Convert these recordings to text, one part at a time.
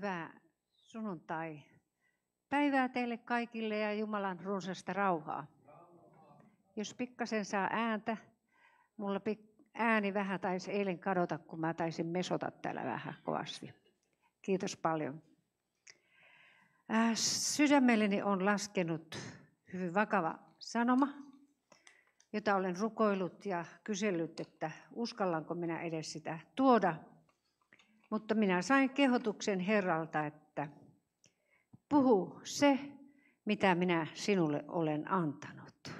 Hyvää sunnuntai-päivää teille kaikille ja Jumalan runsasta rauhaa. Jos pikkasen saa ääntä, mulla ääni vähän taisi eilen kadota, kun mä taisin mesota täällä vähän kovasti. Kiitos paljon. Sydämelleni on laskenut hyvin vakava sanoma, jota olen rukoillut ja kysellyt, että uskallanko minä edes sitä tuoda. Mutta minä sain kehotuksen Herralta, että puhu se, mitä minä sinulle olen antanut.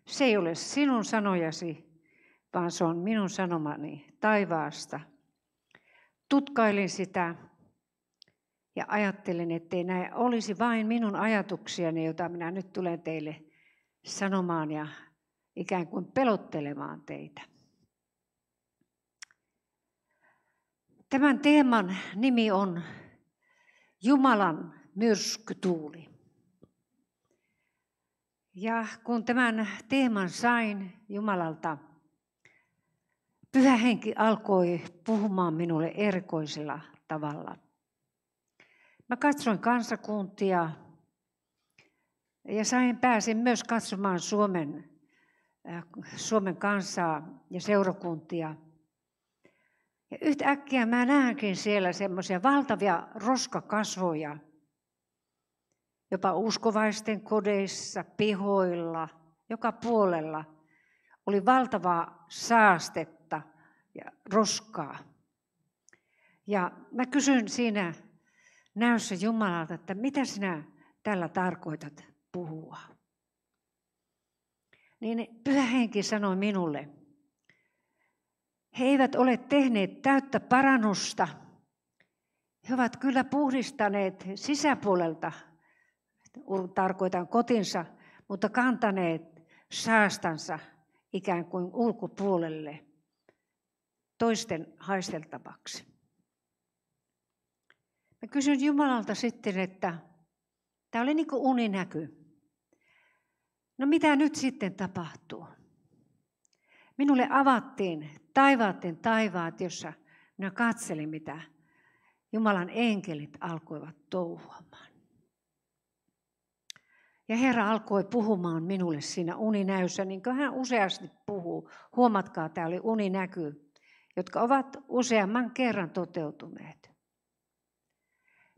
Se ei ole sinun sanojasi, vaan se on minun sanomani taivaasta. Tutkailin sitä ja ajattelin, ettei nämä olisi vain minun ajatuksiani, joita minä nyt tulen teille sanomaan ja ikään kuin pelottelemaan teitä. Tämän teeman nimi on Jumalan myrskytuuli. Ja kun tämän teeman sain Jumalalta, Pyhä Henki alkoi puhumaan minulle erikoisella tavalla. Mä katsoin kansakuntia ja pääsin myös katsomaan Suomen kansaa ja seurakuntia. Ja yhtäkkiä mä näenkin siellä semmoisia valtavia roskakasvoja, jopa uskovaisten kodeissa, pihoilla, joka puolella oli valtavaa saastetta ja roskaa. Ja mä kysyin siinä näyssä Jumalalta, että mitä sinä tällä tarkoitat puhua. Niin Pyhä Henki sanoi minulle, he eivät ole tehneet täyttä parannusta. He ovat kyllä puhdistaneet sisäpuolelta, tarkoitan kotinsa, mutta kantaneet saastansa ikään kuin ulkopuolelle toisten haisteltavaksi. Mä kysyin Jumalalta sitten, että tämä oli niin kuin uninäky. No mitä nyt sitten tapahtuu? Minulle avattiin taivaat, jossa minä katselin, mitä Jumalan enkelit alkoivat touhuamaan. Ja Herra alkoi puhumaan minulle siinä uninäyssä, niin kuin hän useasti puhuu. Huomatkaa, tämä oli uninäky, jotka ovat useamman kerran toteutuneet.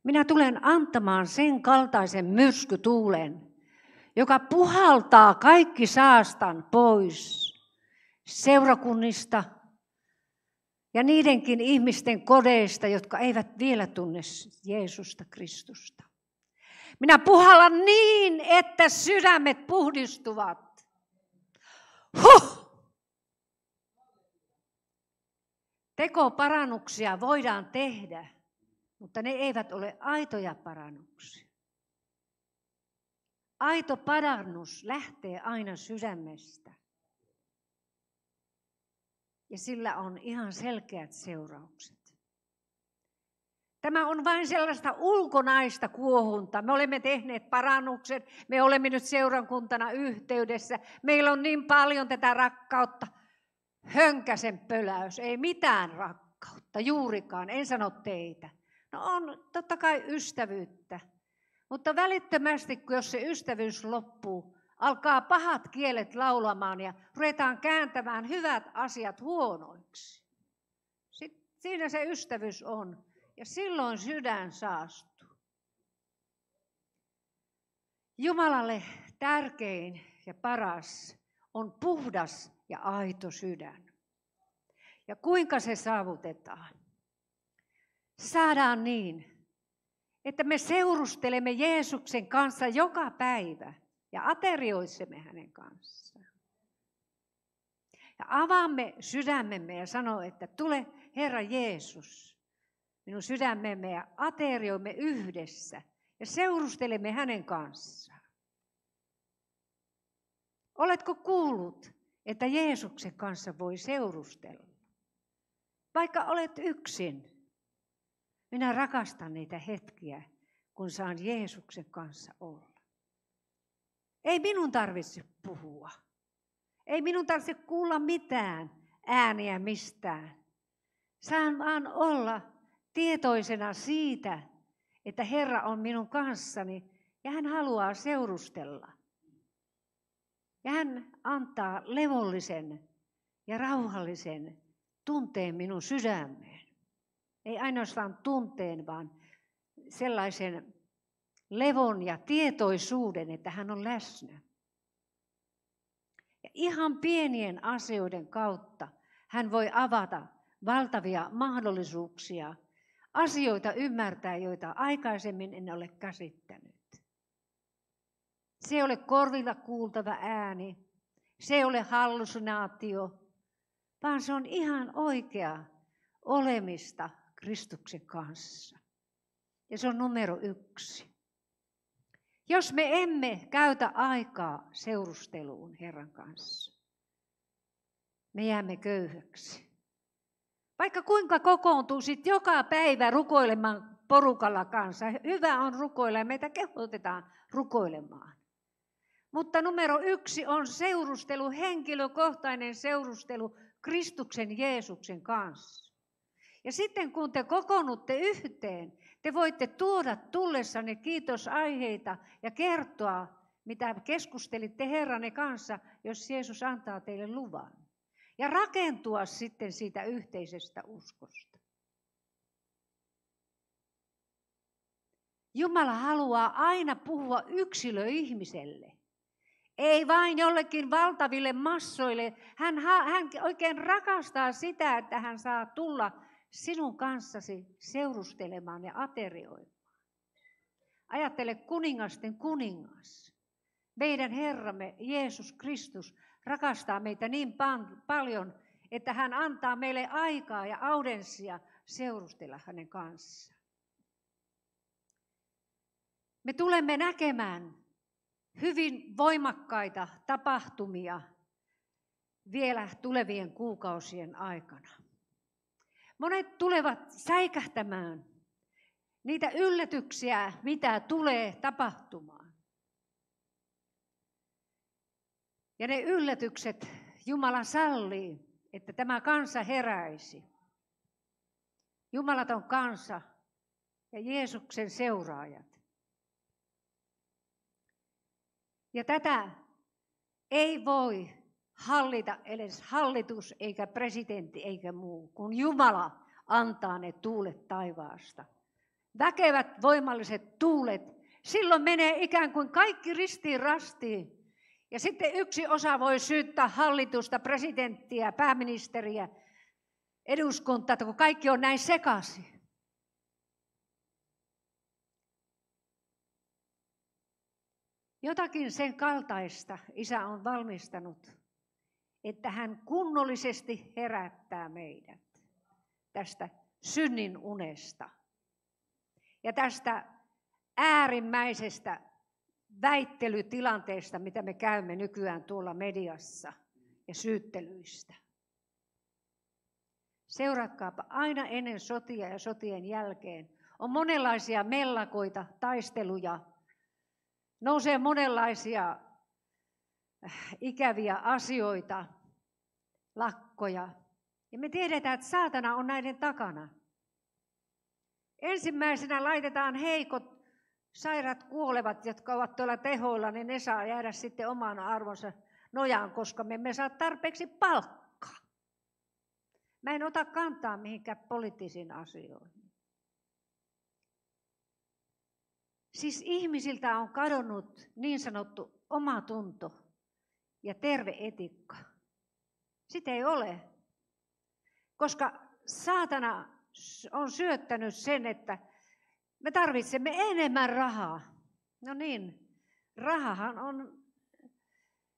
Minä tulen antamaan sen kaltaisen myrskytuulen, joka puhaltaa kaikki saastan pois seurakunnista ja niidenkin ihmisten kodeista, jotka eivät vielä tunne Jeesusta Kristusta. Minä puhallan niin, että sydämet puhdistuvat. Tekoparannuksia voidaan tehdä, mutta ne eivät ole aitoja parannuksia. Aito parannus lähtee aina sydämestä. Ja sillä on ihan selkeät seuraukset. Tämä on vain sellaista ulkonaista kuohunta. Me olemme tehneet parannukset, me olemme nyt seurakuntana yhteydessä. Meillä on niin paljon tätä rakkautta. Hönkäsen pöläys, ei mitään rakkautta, juurikaan, en sano teitä. No on totta kai ystävyyttä, mutta välittömästi, jos se ystävyys loppuu, alkaa pahat kielet laulamaan ja ruvetaan kääntämään hyvät asiat huonoiksi. Siinä se ystävyys on ja silloin sydän saastuu. Jumalalle tärkein ja paras on puhdas ja aito sydän. Ja kuinka se saavutetaan? Saadaan niin, että me seurustelemme Jeesuksen kanssa joka päivä ja aterioisemme hänen kanssaan. Ja avaamme sydämemme ja sanoo, että tule Herra Jeesus minun sydämemme ja aterioimme yhdessä ja seurustelemme hänen kanssaan. Oletko kuullut, että Jeesuksen kanssa voi seurustella? Vaikka olet yksin, minä rakastan niitä hetkiä, kun saan Jeesuksen kanssa olla. Ei minun tarvitse puhua. Ei minun tarvitse kuulla mitään ääniä mistään. Saan vaan olla tietoisena siitä, että Herra on minun kanssani ja hän haluaa seurustella. Ja hän antaa levollisen ja rauhallisen tunteen minun sydämeen. Ei ainoastaan tunteen, vaan sellaisen levon ja tietoisuuden, että hän on läsnä. Ja ihan pienien asioiden kautta hän voi avata valtavia mahdollisuuksia, asioita ymmärtää, joita aikaisemmin en ole käsittänyt. Se ei ole korvilla kuultava ääni, se ei ole hallusinaatio, vaan se on ihan oikea olemista Kristuksen kanssa. Ja se on numero 1. Jos me emme käytä aikaa seurusteluun Herran kanssa, me jäämme köyhäksi. Vaikka kuinka kokoontuisit joka päivä rukoilemaan porukalla kanssa, hyvä on rukoilla ja meitä kehotetaan rukoilemaan. Mutta numero 1 on seurustelu, henkilökohtainen seurustelu Kristuksen Jeesuksen kanssa. Ja sitten kun te kokoonnutte yhteen, te voitte tuoda tullessanne kiitosaiheita ja kertoa, mitä keskustelitte Herranne kanssa, jos Jeesus antaa teille luvan. Ja rakentua sitten siitä yhteisestä uskosta. Jumala haluaa aina puhua yksilöihmiselle. Ei vain jollekin valtaville massoille. Hän oikein rakastaa sitä, että hän saa tulla sinun kanssasi seurustelemaan ja aterioimaan. Ajattele kuningasten kuningas. Meidän Herramme Jeesus Kristus rakastaa meitä niin paljon, että hän antaa meille aikaa ja audenssia seurustella hänen kanssaan. Me tulemme näkemään hyvin voimakkaita tapahtumia vielä tulevien kuukausien aikana. Monet tulevat säikähtämään niitä yllätyksiä, mitä tulee tapahtumaan. Ja ne yllätykset Jumala sallii, että tämä kansa heräisi. Jumalaton kansa ja Jeesuksen seuraajat. Ja tätä ei voi hallita edes hallitus eikä presidentti eikä muu, kun Jumala antaa ne tuulet taivaasta. Väkevät voimalliset tuulet, silloin menee ikään kuin kaikki ristiin rastiin. Ja sitten yksi osa voi syyttää hallitusta, presidenttiä, pääministeriä, eduskuntaa, kun kaikki on näin sekaisin. Jotakin sen kaltaista Isä on valmistanut, että hän kunnollisesti herättää meidät tästä synnin unesta ja tästä äärimmäisestä väittelytilanteesta, mitä me käymme nykyään tuolla mediassa ja syyttelyistä. Seuratkaapa, aina ennen sotia ja sotien jälkeen on monenlaisia mellakoita, taisteluja, nousee monenlaisia ikäviä asioita, lakkoja. Ja me tiedetään, että saatana on näiden takana. Ensimmäisenä laitetaan heikot, sairaat, kuolevat, jotka ovat tuolla tehoilla, niin ne saa jäädä sitten oman arvonsa nojaan, koska me emme saa tarpeeksi palkkaa. Mä en ota kantaa mihinkään poliittisiin asioihin. Siis ihmisiltä on kadonnut niin sanottu omatunto ja terve etiikka. Sitä ei ole, koska saatana on syöttänyt sen, että me tarvitsemme enemmän rahaa. No niin, rahahan on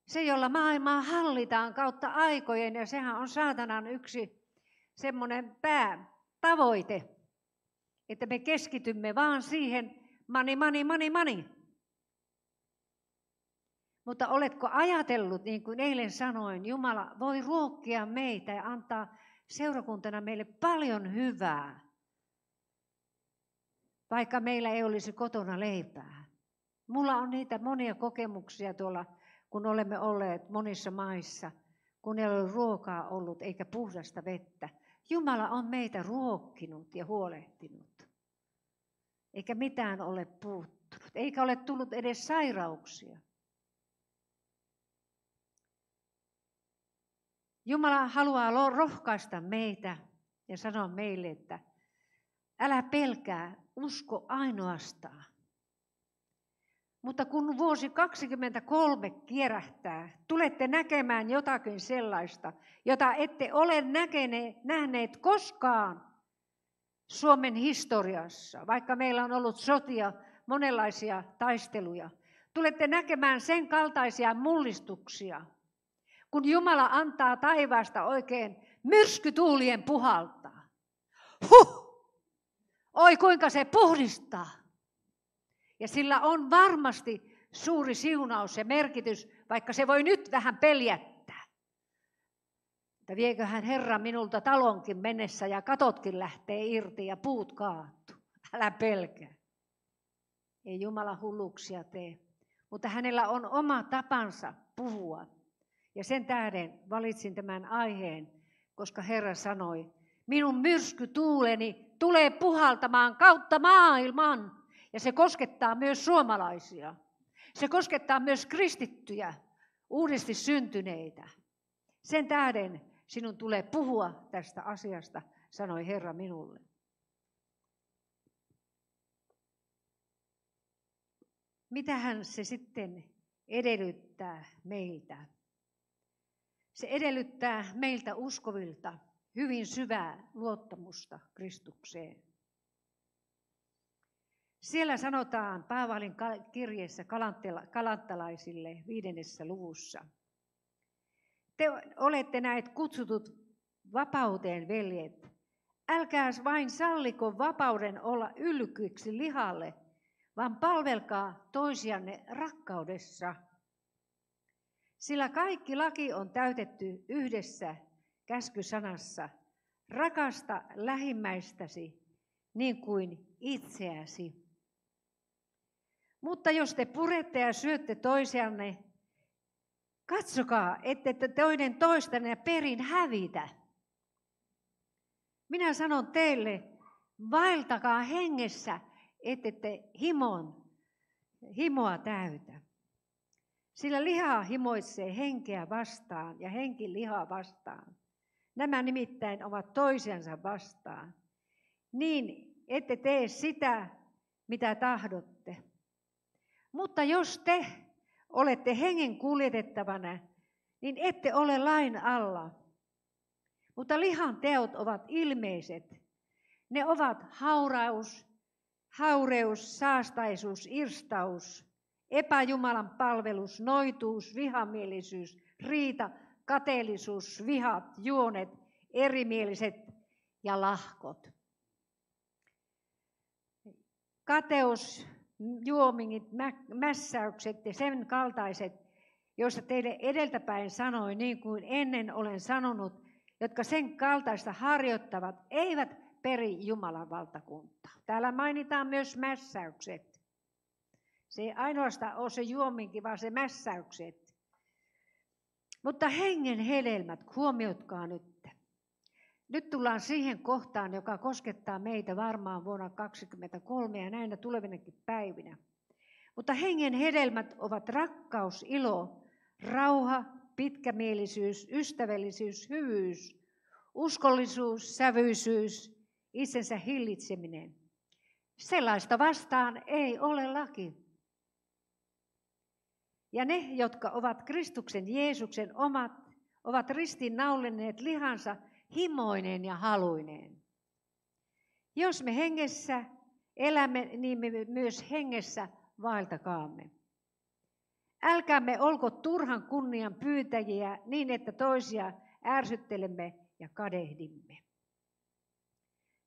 se, jolla maailmaa hallitaan kautta aikojen, ja sehän on saatanan yksi semmoinen päätavoite, että me keskitymme vaan siihen money, money, money, money. Mutta oletko ajatellut, niin kuin eilen sanoin, Jumala voi ruokkia meitä ja antaa seurakuntana meille paljon hyvää, vaikka meillä ei olisi kotona leipää. Mulla on niitä monia kokemuksia tuolla, kun olemme olleet monissa maissa, kun ei ole ruokaa ollut eikä puhdasta vettä. Jumala on meitä ruokkinut ja huolehtinut. eikä mitään ole puuttunut, eikä ole tullut edes sairauksia. Jumala haluaa rohkaista meitä ja sanoa meille, että älä pelkää, usko ainoastaan. Mutta kun vuosi 2023 kierähtää, tulette näkemään jotakin sellaista, jota ette ole nähneet koskaan Suomen historiassa, vaikka meillä on ollut sotia, monenlaisia taisteluja. Tulette näkemään sen kaltaisia mullistuksia, kun Jumala antaa taivaasta oikein myrskytuulien puhaltaa. Huh! Oi kuinka se puhdistaa! Ja sillä on varmasti suuri siunaus ja merkitys, vaikka se voi nyt vähän peljättää. Että vieköhän Herra minulta talonkin mennessä ja katotkin lähtee irti ja puut kaatuu. Älä pelkää. Ei Jumala hulluksia tee, mutta hänellä on oma tapansa puhua. Ja sen tähden valitsin tämän aiheen, koska Herra sanoi, minun myrskytuuleni tulee puhaltamaan kautta maailman. Ja se koskettaa myös suomalaisia. Se koskettaa myös kristittyjä, uudesti syntyneitä. Sen tähden sinun tulee puhua tästä asiasta, sanoi Herra minulle. Mitähän se sitten edellyttää meiltä? Se edellyttää meiltä uskovilta hyvin syvää luottamusta Kristukseen. Siellä sanotaan Paavalin kirjeessä galantalaisille 5. luvussa. Te olette näet kutsutut vapauteen, veljet. Älkää vain salliko vapauden olla yllykyksi lihalle, vaan palvelkaa toisianne rakkaudessa. Sillä kaikki laki on täytetty yhdessä käskysanassa. Rakasta lähimmäistäsi niin kuin itseäsi. Mutta jos te purette ja syötte toisianne, katsokaa, ette toinen toistanne perin hävitä. Minä sanon teille, vaeltakaa hengessä, ette te himoa täytä. Sillä liha himoitsee henkeä vastaan ja henki lihaa vastaan. Nämä nimittäin ovat toisensa vastaan. Niin ette tee sitä, mitä tahdotte. Mutta jos te olette hengen kuljetettavana, niin ette ole lain alla. Mutta lihan teot ovat ilmeiset. Ne ovat haureus, saastaisuus, irstaus, epäjumalan palvelus, noituus, vihamielisyys, riita, kateellisuus, vihat, juonet, erimieliset ja lahkot. Kateus, juomingit, mässäykset ja sen kaltaiset, joista teille edeltäpäin sanoin, niin kuin ennen olen sanonut, jotka sen kaltaista harjoittavat, eivät peri Jumalan valtakuntaa. Täällä mainitaan myös mässäykset. Se ei ainoastaan ole se juominki, vaan se mässäykset. Mutta hengen hedelmät, huomioitkaa nyt. Nyt tullaan siihen kohtaan, joka koskettaa meitä varmaan vuonna 2023 ja näinä tulevinakin päivinä. Mutta hengen hedelmät ovat rakkaus, ilo, rauha, pitkämielisyys, ystävällisyys, hyvyys, uskollisuus, sävyisyys, itsensä hillitseminen. Sellaista vastaan ei ole laki. Ja ne, jotka ovat Kristuksen Jeesuksen omat, ovat ristiinnaulinneet lihansa himoineen ja haluineen. Jos me hengessä elämme, niin me myös hengessä vaeltakaamme. Älkäämme olko turhan kunnian pyytäjiä niin, että toisia ärsyttelemme ja kadehdimme.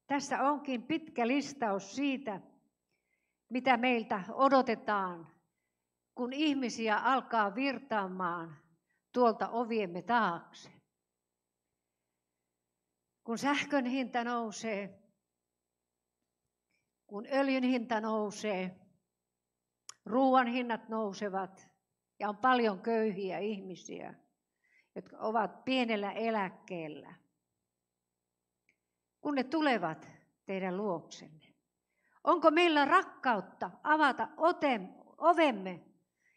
Tässä onkin pitkä listaus siitä, mitä meiltä odotetaan, kun ihmisiä alkaa virtaamaan tuolta oviemme taakse. Kun sähkön hinta nousee, kun öljyn hinta nousee, ruoan hinnat nousevat ja on paljon köyhiä ihmisiä, jotka ovat pienellä eläkkeellä. Kun ne tulevat teidän luoksenne, Onko meillä rakkautta avata ovemme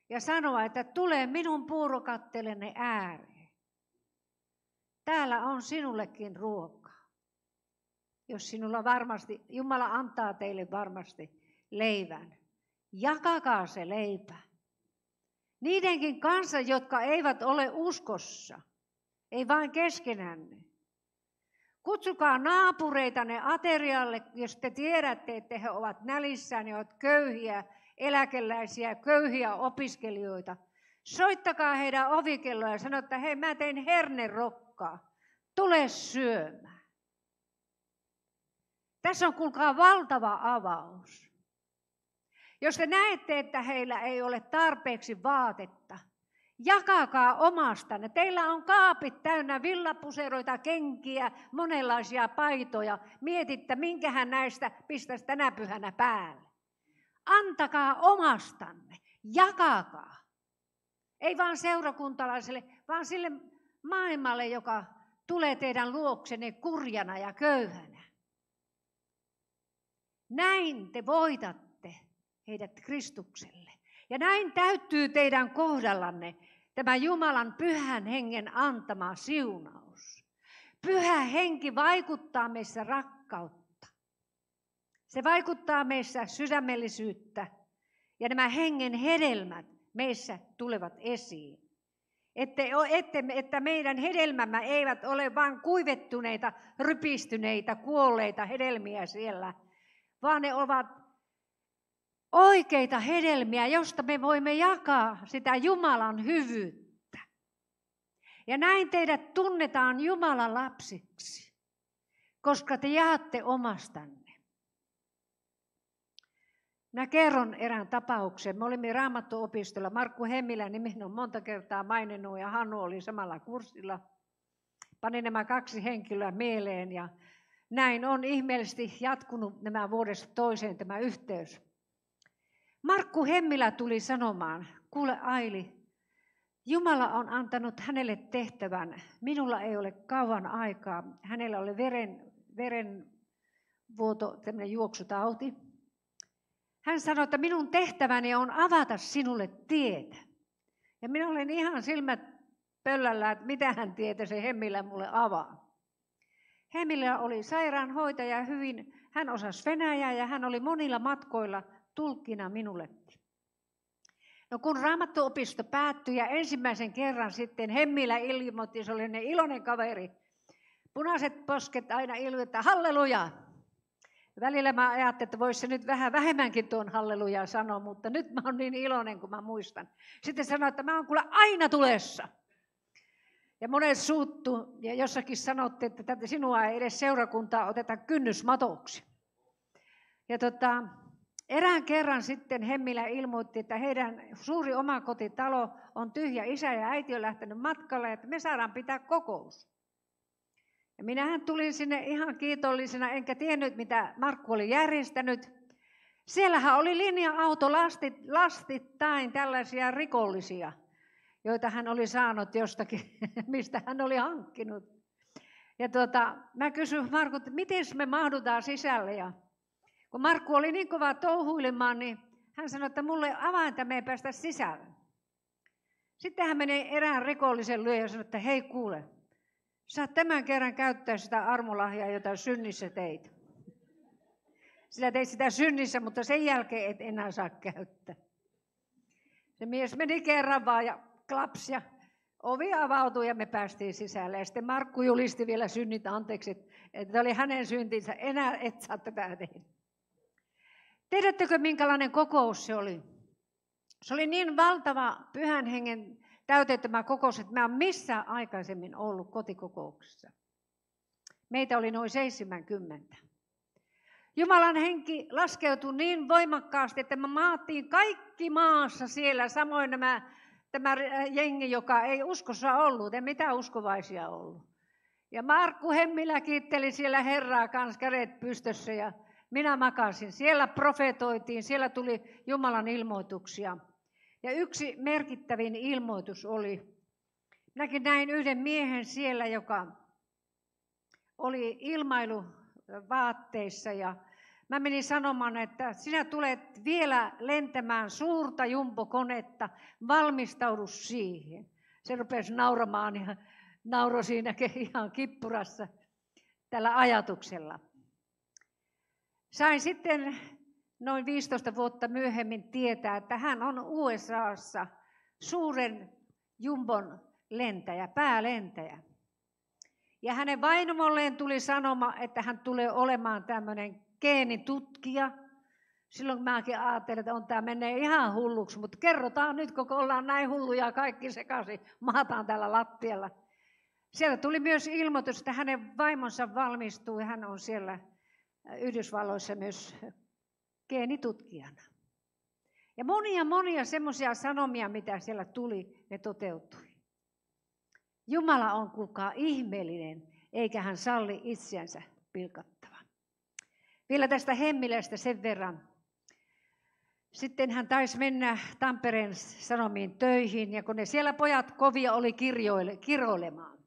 ja sanoa, että tule minun puurokattelenne ääreen. Täällä on sinullekin ruokaa. Jos sinulla varmasti, Jumala antaa teille varmasti leivän. Jakakaa se leipä. Niidenkin kanssa, jotka eivät ole uskossa. Ei vain keskenänne. Kutsukaa naapureitanne aterialle, jos te tiedätte, että he ovat nälissään ja ovat köyhiä eläkeläisiä, köyhiä opiskelijoita. Soittakaa heidän ovikelloa ja sanoa, että hei, mä tein hernerokkaa. Tule syömään. Tässä on kuulkaa valtava avaus. Jos te näette, että heillä ei ole tarpeeksi vaatetta, jakakaa omastanne. Teillä on kaapit täynnä villapuseroita, kenkiä, monenlaisia paitoja. Mietitte, minkähän näistä pistäisi tänä pyhänä päälle. Antakaa omastanne, jakakaa. Ei vaan seurakuntalaiselle, vaan sille maailmalle, joka tulee teidän luoksenne kurjana ja köyhänä. Näin te voitatte heidät Kristukselle. Ja näin täyttyy teidän kohdallanne tämä Jumalan pyhän hengen antama siunaus. Pyhä henki vaikuttaa meissä rakkautta. Se vaikuttaa meissä sydämellisyyttä ja nämä hengen hedelmät meissä tulevat esiin. Että meidän hedelmämme eivät ole vain kuivettuneita, rypistyneitä, kuolleita hedelmiä siellä, vaan ne ovat oikeita hedelmiä, josta me voimme jakaa sitä Jumalan hyvyyttä. Ja näin teidät tunnetaan Jumalan lapsiksi, koska te jaatte omastanne. Minä kerron erään tapauksen. Me olimme Raamattuopistolla. Markku Hemmilä nimen on monta kertaa maininnut ja Hannu oli samalla kurssilla. Panin nämä kaksi henkilöä mieleen ja näin on ihmeellisesti jatkunut nämä vuodesta toiseen tämä yhteys. Markku Hemmilä tuli sanomaan, kuule Aili, Jumala on antanut hänelle tehtävän. Minulla ei ole kauan aikaa. Hänellä oli verenvuoto, tämmöinen juoksutauti. Hän sanoi, että minun tehtäväni on avata sinulle tietä. Ja minä olen ihan silmät pöllällä, että mitähän tietä se Hemmilä mulle avaa. Hemmilä oli sairaanhoitaja hyvin, hän osasi venäjää ja hän oli monilla matkoilla tulkkina minullekin. No kun Raamattuopisto päättyi ja ensimmäisen kerran sitten Hemmilä ilmoitti, se oli ne iloinen kaveri. Punaiset posket aina ilmoittaa, halleluja. Välillä mä ajattelin, että voisi se nyt vähän vähemmänkin tuon hallelujaa sanoa, mutta nyt mä oon niin iloinen, kun mä muistan. Sitten sanoi, että mä oon kyllä aina tulessa. Ja monet suuttu ja jossakin sanotte, että sinua ei edes seurakuntaa oteta kynnysmatoksi. Ja erään kerran sitten Hemmilä ilmoitti, että heidän suuri omakotitalo on tyhjä. Isä ja äiti on lähtenyt matkalle, että me saadaan pitää kokous. Ja minähän tulin sinne ihan kiitollisena, enkä tiennyt mitä Markku oli järjestänyt. Siellähän oli linja-auto lastittain tällaisia rikollisia, joita hän oli saanut jostakin, mistä hän oli hankkinut. Ja mä kysyin Markku, että miten me mahdutaan sisälle. Ja kun Markku oli niin kova touhuilemaan, niin hän sanoi, että mulle avainta me ei päästä sisälle. Sitten hän meni erään rikollisen lyö ja sanoi, että hei kuule, saat tämän kerran käyttää sitä armolahjaa, jota synnissä teit. Sillä teit sitä synnissä, mutta sen jälkeen et enää saa käyttää. Se mies meni kerran vaan ja klaps ja ovi avautui ja me päästiin sisälle. Ja sitten Markku julisti vielä synnit anteeksi, että oli hänen syntinsä. Enää et saa tätä tehdä. Tiedättekö, minkälainen kokous se oli? Se oli niin valtava pyhän hengen täytettämä kokous, että mä en missään aikaisemmin ollut kotikokouksessa. Meitä oli noin 70. Jumalan henki laskeutui niin voimakkaasti, että me maattiin kaikki maassa siellä, samoin tämä jengi, joka ei uskossa ollut, ei mitään uskovaisia ollut. Ja Markku Hemmilä kiitteli siellä Herraa kanssa kädet pystössä ja minä makasin. Siellä profetoitiin, siellä tuli Jumalan ilmoituksia. Ja yksi merkittävin ilmoitus oli, minäkin näin yhden miehen siellä, joka oli ilmailuvaatteissa ja Mä menin sanomaan, että sinä tulet vielä lentämään suurta jumbokonetta, valmistaudu siihen. Se rupesi nauramaan ja nauroi siinä ihan kippurassa tällä ajatuksella. Sain sitten noin 15 vuotta myöhemmin tietää, että hän on USAssa suuren jumbon lentäjä, päälentäjä. Ja hänen vaimolleen tuli sanoma, että hän tulee olemaan tämmöinen geenitutkija. Silloin mäkin ajattelin, että tämä menee ihan hulluksi, mutta kerrotaan nyt, kun ollaan näin hulluja kaikki sekaisin, mahataan täällä lattialla. Sieltä tuli myös ilmoitus, että hänen vaimonsa valmistuu ja hän on siellä Yhdysvalloissa myös geenitutkijana. Ja monia semmoisia sanomia, mitä siellä tuli, ne toteutui. Jumala on kukaan ihmeellinen, eikä hän salli itseänsä pilkattavan. Vielä tästä Hemmilästä sen verran. Sitten hän taisi mennä Tampereen Sanomiin töihin, ja kun ne siellä pojat kovia oli kiroilemaan,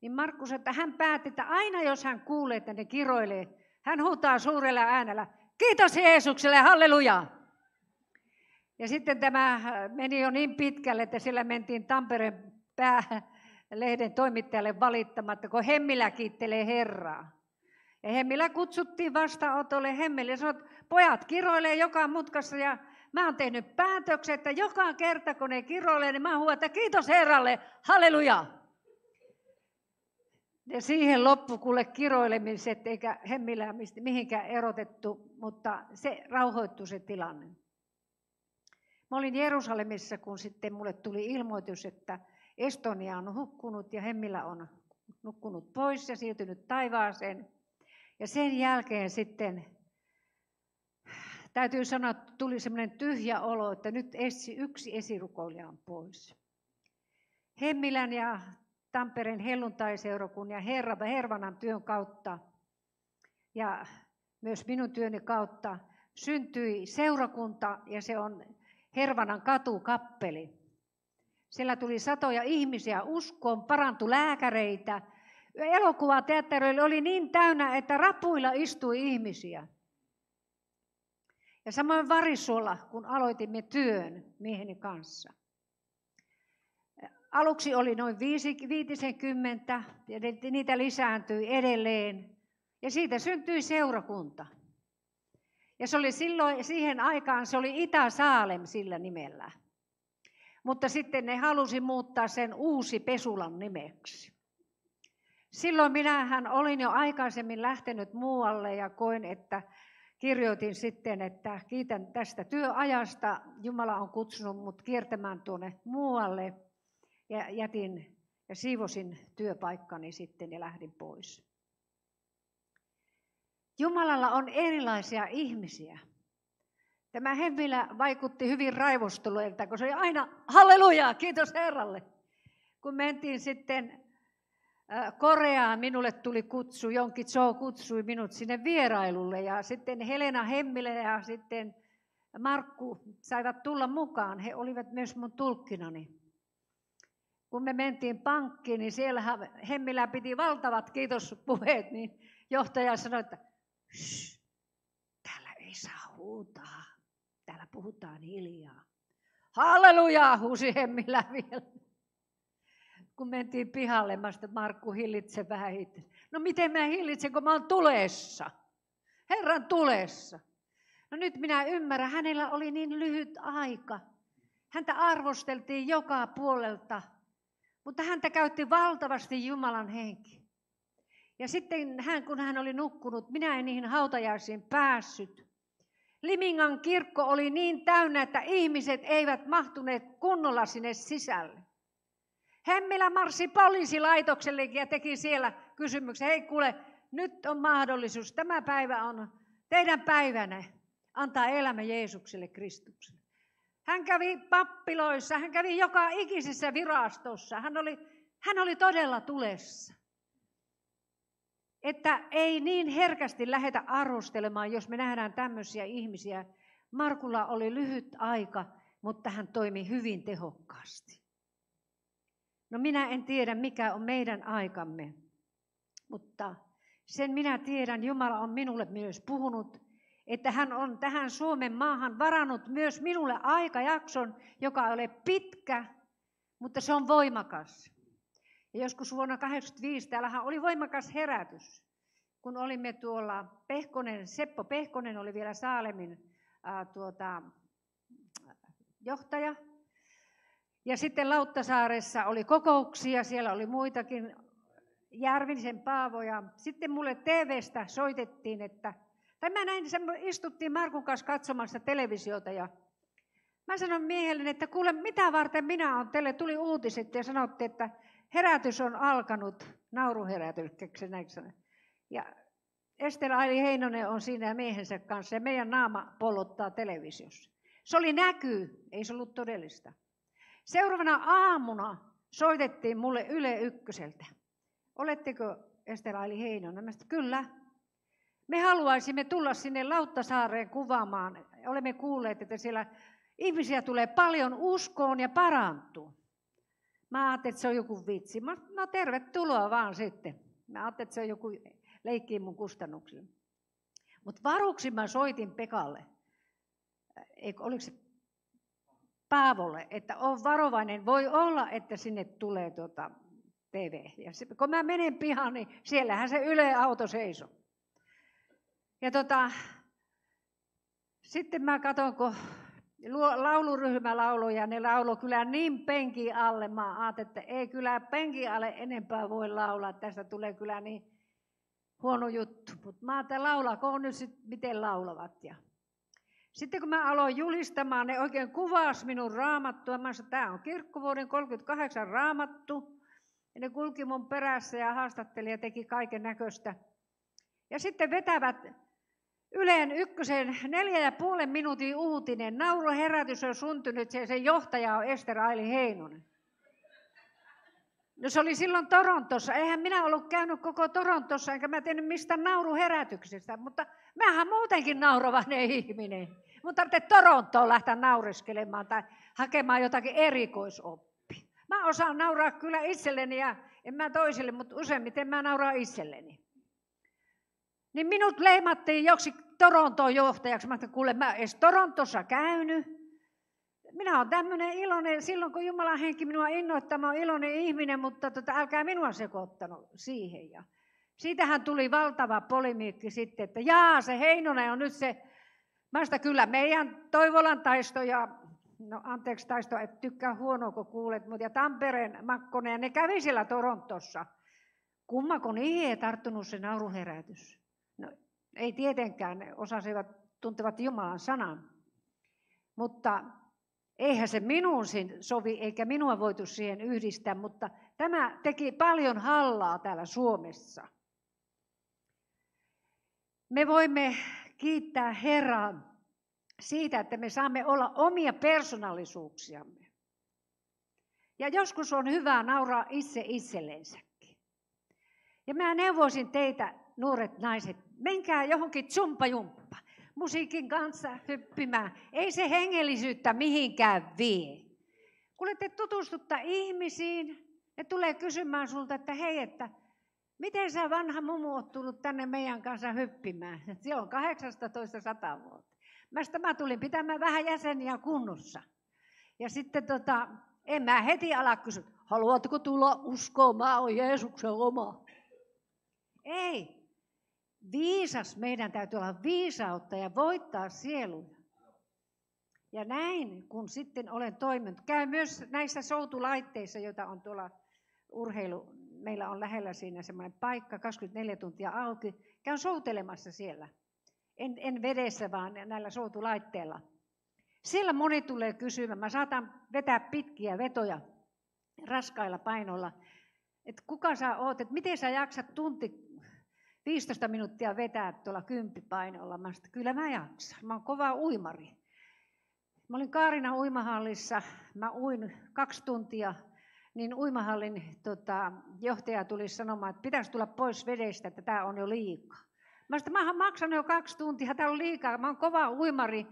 niin Markus, että hän päätti, että aina jos hän kuulee, että ne kiroilee, hän huutaa suurella äänellä, kiitos Jeesukselle, halleluja! Ja sitten tämä meni jo niin pitkälle, että siellä mentiin Tampereen lehden toimittajalle valittamatta, kun Hemmilä kiittelee Herraa. Ja Hemmilä kutsuttiin vastaanotolle. Hemmilä sanoi, että pojat kiroilee joka mutkassa ja mä oon tehnyt päätöksen, että joka kerta kun ne kiroilee, niin mä huudan, että kiitos Herralle, halleluja! Ja siihen loppu kuule kiroilemiset, eikä Hemmilää mihinkään erotettu, mutta se rauhoittui se tilanne. Mä olin Jerusalemissa, kun sitten mulle tuli ilmoitus, että Estonia on hukkunut ja Hemmilä on nukkunut pois ja siirtynyt taivaaseen. Ja sen jälkeen sitten täytyy sanoa, että tuli semmoinen tyhjä olo, että nyt yksi esirukoilija on pois. Hemmilän ja Tampereen helluntaiseurakunnan ja Hervanan työn kautta ja myös minun työni kautta syntyi seurakunta ja se on Hervanan katukappeli. Siellä tuli satoja ihmisiä uskoon, parantui lääkäreitä. Elokuvateatteri oli niin täynnä, että rapuilla istui ihmisiä. Ja samoin Varissuolla, kun aloitimme työn mieheni kanssa. Aluksi oli noin 50 ja niitä lisääntyi edelleen. Ja siitä syntyi seurakunta. Ja se oli silloin, siihen aikaan se oli Itä-Saalem sillä nimellä. Mutta sitten ne halusi muuttaa sen Uusi Pesulan nimeksi. Silloin minähän olin jo aikaisemmin lähtenyt muualle ja koin, että kirjoitin sitten, että kiitän tästä työajasta. Jumala on kutsunut mut kiertämään tuonne muualle ja jätin ja siivosin työpaikkani sitten ja lähdin pois. Jumalalla on erilaisia ihmisiä. Tämä Hemmilä vaikutti hyvin raivostuneelta, kun se oli aina halleluja, kiitos Herralle. Kun mentiin sitten Koreaan, minulle tuli kutsu, Jonki Cho kutsui minut sinne vierailulle ja sitten Helena Hemmilä ja sitten Markku saivat tulla mukaan. He olivat myös mun tulkkinani. Kun me mentiin pankkiin, niin siellä Hemmilä piti valtavat kiitospuheet, niin johtaja sanoi, että täällä ei saa huutaa, täällä puhutaan hiljaa. Halleluja, huusi Hemmilä vielä. Kun mentiin pihalle, mä sanoin, Markku hillitse vähän itse. No miten mä hillitsen, kun mä oon tulessa? Herran tulessa. No nyt minä ymmärrän, hänellä oli niin lyhyt aika. Häntä arvosteltiin joka puolelta, mutta häntä käytti valtavasti Jumalan henki. Ja sitten kun hän oli nukkunut, minä en niihin hautajaisiin päässyt. Limingan kirkko oli niin täynnä, että ihmiset eivät mahtuneet kunnolla sinne sisälle. Hemmilä marssi poliisilaitoksellekin ja teki siellä kysymyksen. Hei kuule, nyt on mahdollisuus. Tämä päivä on teidän päivänne antaa elämä Jeesukselle Kristukselle. Hän kävi pappiloissa, hän kävi joka ikisessä virastossa. Hän oli todella tulessa. Että ei niin herkästi lähdetä arvostelemaan, jos me nähdään tämmöisiä ihmisiä. Markulla oli lyhyt aika, mutta hän toimi hyvin tehokkaasti. No minä en tiedä, mikä on meidän aikamme, mutta Sen minä tiedän, Jumala on minulle myös puhunut, että hän on tähän Suomen maahan varannut myös minulle aikajakson, joka ei ole pitkä, mutta se on voimakas. Ja joskus vuonna 1985 täällähän oli voimakas herätys, kun olimme tuolla Seppo Pehkonen oli vielä Saalemin johtaja. Ja sitten Lauttasaaressa oli kokouksia, siellä oli muitakin, Järvisen Paavo. Ja sitten mulle TV:stä soitettiin, mä näin, istuttiin Markun kanssa katsomassa televisiota ja mä sanoin miehelle, että kuule, mitä varten minä olen, teille tuli uutiset ja sanotte, että herätys on alkanut, nauruherätys, ja Ester Aili Heinonen on siinä miehensä kanssa ja meidän naama pollottaa televisiossa. Se oli näky, ei se ollut todellista. Seuraavana aamuna soitettiin mulle Yle Ykköseltä. Oletteko Ester Aili Heinonen? Mä sanoin, kyllä. Me haluaisimme tulla sinne Lauttasaareen kuvaamaan. Olemme kuulleet, että siellä ihmisiä tulee paljon uskoon ja parantuu. Mä ajattelin, että se on joku vitsi. No tervetuloa vaan sitten. Mä ajattelin, että se on joku leikkii mun kustannuksilla. Mutta varuksi mä soitin Pekalle, oliko se Paavolle, että on varovainen. Voi olla, että sinne tulee TV. Ja kun mä menen pihaan, niin siellähän se Yle-auto seisoo. Ja sitten mä katson, kun lauluryhmä lauloi ja ne lauloi kyllä niin penkin alle. Mä ajattelin, että ei kyllä penkin alle enempää voi laulaa. Tästä tulee kyllä niin huono juttu. Mutta mä ajattelin, laulakoon nyt sitten miten laulavat. Ja sitten kun mä aloin julistamaan, ne oikein kuvasi minun raamattua. Mä sanoin, että tämä on kirkkovuoden 38 raamattu. Ja ne kulki mun perässä ja haastatteli ja teki kaiken näköistä. Ja sitten vetävät Ylen Ykkösen 4,5 minuutin uutinen. Nauruherätys on syntynyt, sen johtaja on Ester Aili Heinonen. No se oli silloin Torontossa. Eihän minä ollut käynyt koko Torontossa, enkä mä tiennyt mistään nauruherätyksestä. Mutta mähän muutenkin nauravainen ihminen. Mun tarvitsee Torontoon lähteä naureskelemaan tai hakemaan jotakin erikoisoppia. Mä osaan nauraa kyllä itselleni ja en mä toisille, mutta useimmiten mä nauraan itselleni. Niin minut leimattiin joksi Torontoon johtajaksi. Mä ajattelin, kuule, mä edes Torontossa käynyt. Minä olen tämmöinen iloinen, silloin kun Jumalan henki minua innoittaa, mä olen iloinen ihminen, mutta älkää minua sekoittanut siihen. Ja siitähän tuli valtava polemiikki sitten, että se Heinonen on nyt se, mä sitä kyllä meidän Toivolan taisto ja, no anteeksi taisto, et tykkää huonoa kun kuulet, mutta ja Tampereen Makkonen, ja ne kävi siellä Torontossa. Kummako niihin ei tarttunut se nauruherätys? No, ei tietenkään, ne tuntevat Jumalan sanan, mutta eihän se minuun sovi, eikä minua voitu siihen yhdistää, mutta tämä teki paljon hallaa täällä Suomessa. Me voimme kiittää Herraa siitä, että me saamme olla omia persoonallisuuksiamme. Ja joskus on hyvä nauraa itse itsellensäkin. Ja mä neuvoisin teitä, nuoret naiset, menkää johonkin tsumpa-jumppa. Musiikin kanssa hyppimään. Ei se hengellisyyttä mihinkään vie. Kun te tutustutta ihmisiin, ne tulee kysymään sulta, että hei, että miten sä vanha mumu oot tullut tänne meidän kanssa hyppimään? Se on 18-100 vuotta. Mä tulin pitämään vähän jäseniä kunnossa. Ja sitten en mä heti ala kysyä, haluatko tulla uskoon, mä oon Jeesuksen oma. Ei. Viisas, meidän täytyy olla viisautta ja voittaa sieluja. Ja näin, kun sitten olen toiminut, käyn myös näissä soutulaitteissa, joita on tuolla meillä on lähellä siinä semmoinen paikka, 24 tuntia auki. Käyn soutelemassa siellä, en vedessä, vaan näillä soutulaitteilla. Siellä moni tulee kysymään, mä saatan vetää pitkiä vetoja raskailla painoilla, että kuka sä oot, että miten sä jaksat 15 minuuttia vetää tuolla 10 painolla. Mä sanoin, kyllä mä jaksan. Mä oon kova uimari. Mä olin Kaarinan uimahallissa. Mä uin 2 tuntia. Niin uimahallin johtaja tuli sanomaan, että pitäisi tulla pois vedestä, että tää on jo liikaa. Mä sanoin, mä oon maksanut jo 2 tuntia. Tää on liikaa. Mä oon kova uimari.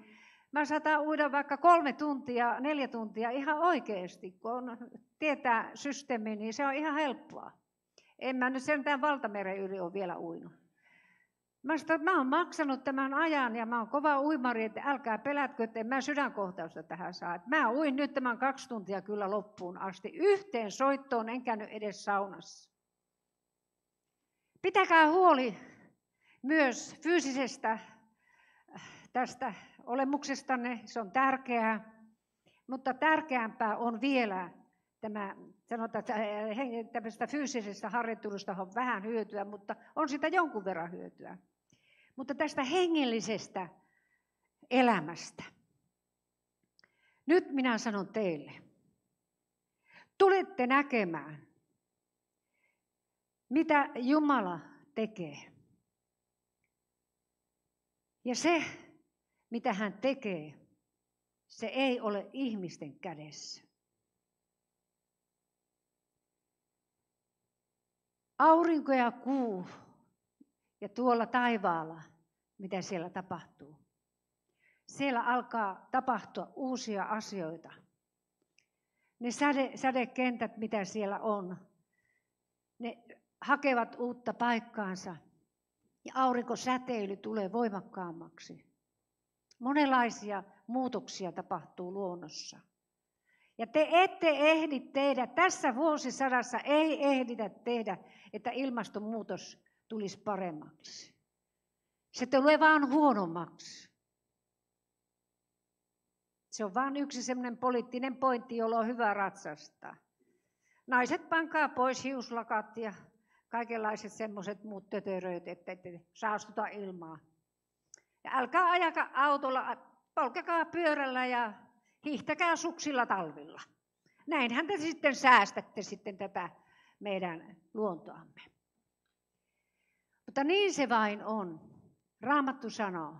Mä saatan uida vaikka 3 tuntia, 4 tuntia ihan oikeasti. Kun tietää systeemi, niin se on ihan helppoa. En mä nyt sentään valtameren yli ole vielä uinut. Mä oon maksanut tämän ajan ja mä oon kova uimari, että älkää pelätkö, että en mä sydänkohtausta tähän saa. Mä uin nyt tämän 2 tuntia kyllä loppuun asti. Yhteen soittoon en käynyt edes saunassa. Pitäkää huoli myös fyysisestä tästä olemuksestanne, se on tärkeää. Mutta tärkeämpää on vielä tämä, sanotaan, että tämmöistä fyysisestä harjoittelusta on vähän hyötyä, mutta on sitä jonkun verran hyötyä. Mutta tästä hengellisestä elämästä. Nyt minä sanon teille, tulette näkemään, mitä Jumala tekee. Ja se, mitä hän tekee, se ei ole ihmisten kädessä. Aurinko ja kuu ja tuolla taivaalla, mitä siellä tapahtuu. Siellä alkaa tapahtua uusia asioita. Ne sädekentät, mitä siellä on, ne hakevat uutta paikkaansa ja aurinkosäteily tulee voimakkaammaksi. Monenlaisia muutoksia tapahtuu luonnossa. Ja te ette ehdi tehdä, tässä vuosisadassa ei ehditä tehdä, että ilmastonmuutos tulisi paremmaksi. Se tulee vaan huonommaksi. Se on vain yksi sellainen poliittinen pointti, jolla on hyvä ratsastaa. Naiset pankaa pois hiuslakat ja kaikenlaiset semmoiset muut tötöröt, että ette saastuta ilmaa. Ja älkää ajaka autolla, polkekaa pyörällä ja hiihtäkää suksilla talvilla. Näinhän te sitten säästätte sitten tätä meidän luontoamme. Mutta niin se vain on. Raamattu sanoo,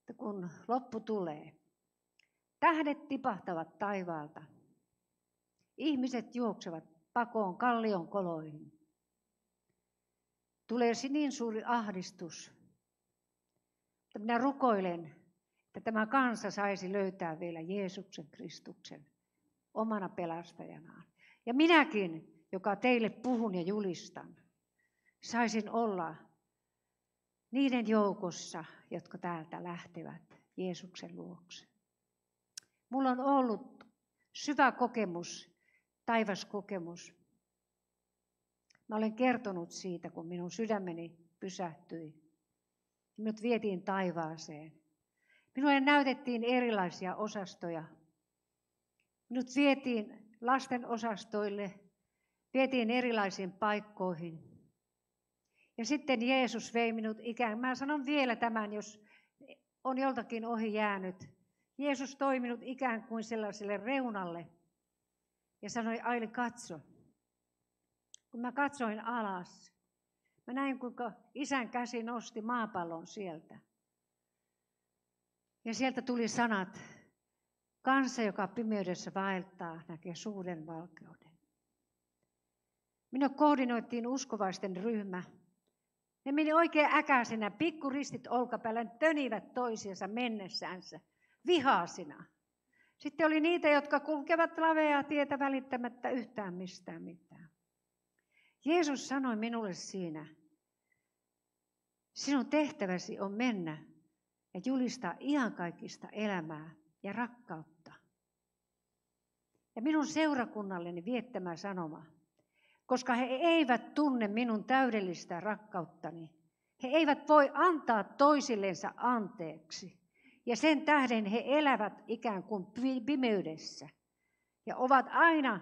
että kun loppu tulee, tähdet tipahtavat taivaalta. Ihmiset juoksevat pakoon kallion koloihin. Tulee niin suuri ahdistus, että minä rukoilen, että tämä kansa saisi löytää vielä Jeesuksen Kristuksen omana pelastajanaan. Ja minäkin, joka teille puhun ja julistan, saisin olla niiden joukossa, jotka täältä lähtevät Jeesuksen luokse. Mulla on ollut syvä kokemus, taivaskokemus. Mä olen kertonut siitä, kun minun sydämeni pysähtyi. Minut vietiin taivaaseen. Minulle näytettiin erilaisia osastoja. Minut vietiin lasten osastoille, vietiin erilaisiin paikkoihin. Ja sitten Jeesus vei minut ikään. Mä sanon vielä tämän, jos on joltakin ohi jäänyt. Jeesus toi minut ikään kuin sellaiselle reunalle ja sanoi, Aili, katso. Kun mä katsoin alas, mä näin, kuinka isän käsi nosti maapallon sieltä. Ja sieltä tuli sanat, kansa, joka pimeydessä vaeltaa, näkee suuren valkeuden. Minut koordinoittiin uskovaisten ryhmä. Ne meni oikein äkäisenä, pikkuristit olkapäällä, tönivät toisiansa mennessänsä, vihaasina. Sitten oli niitä, jotka kulkevat laveaa tietä välittämättä yhtään mistään mitään. Jeesus sanoi minulle siinä, sinun tehtäväsi on mennä ja julistaa iankaikkista elämää ja rakkautta. Ja minun seurakunnalleni viettämä sanoma, koska he eivät tunne minun täydellistä rakkauttani, he eivät voi antaa toisillensa anteeksi. Ja sen tähden he elävät ikään kuin pimeydessä ja ovat aina